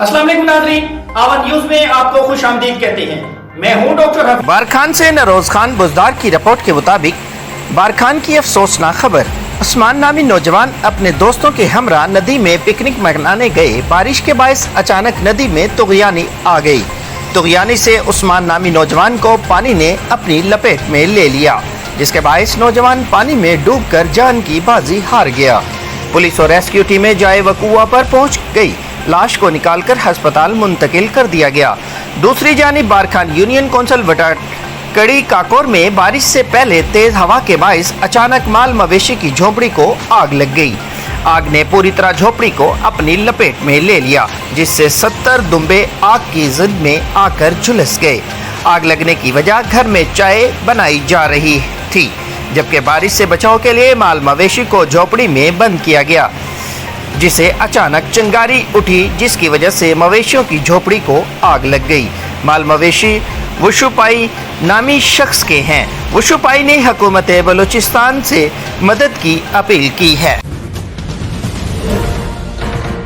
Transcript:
अस्सलाम वालेकुम नाज़रीन, आवाज़ न्यूज़ में आपको खुश आमदीद कहते हैं। मैं हूं डॉक्टर हफीज। बारखान से नरोज खान बुजदार की रिपोर्ट के मुताबिक बारखान की अफसोसनाक खबर। उस्मान नामी नौजवान अपने दोस्तों के हमरा नदी में पिकनिक मनाने गए। बारिश के बायस अचानक नदी में तुगयानी आ गई। तुगयानी से उस्मान नामी नौजवान को पानी ने अपनी लपेट में ले लिया, जिसके बायस नौजवान पानी में डूबकर जान की बाजी हार गया। पुलिस और रेस्क्यू टीमें जाए वकूआ पर पहुंच गई। लाश को निकालकर अस्पताल मुंतकिल कर दिया गया। दूसरी जानिब बारखान यूनियन कौंसिल कड़ी काकोर में बारिश से पहले तेज हवा के बायस अचानक माल मवेशी की झोपड़ी को आग लग गई। आग ने पूरी तरह झोपड़ी को अपनी लपेट में ले लिया, जिससे 70 दुम्बे आग की जिद में आकर झुलस गए। आग लगने की वजह घर में चाय बनाई जा रही थी, जबकि बारिश से बचाव के लिए माल मवेशी को झोपड़ी में बंद किया गया, जिसे अचानक चिंगारी उठी, जिसकी वजह से मवेशियों की झोपड़ी को आग लग गई। माल मवेशी वुशुपाई नामी शख्स के हैं। वुशुपाई ने हुकूमत बलूचिस्तान से मदद की अपील की है।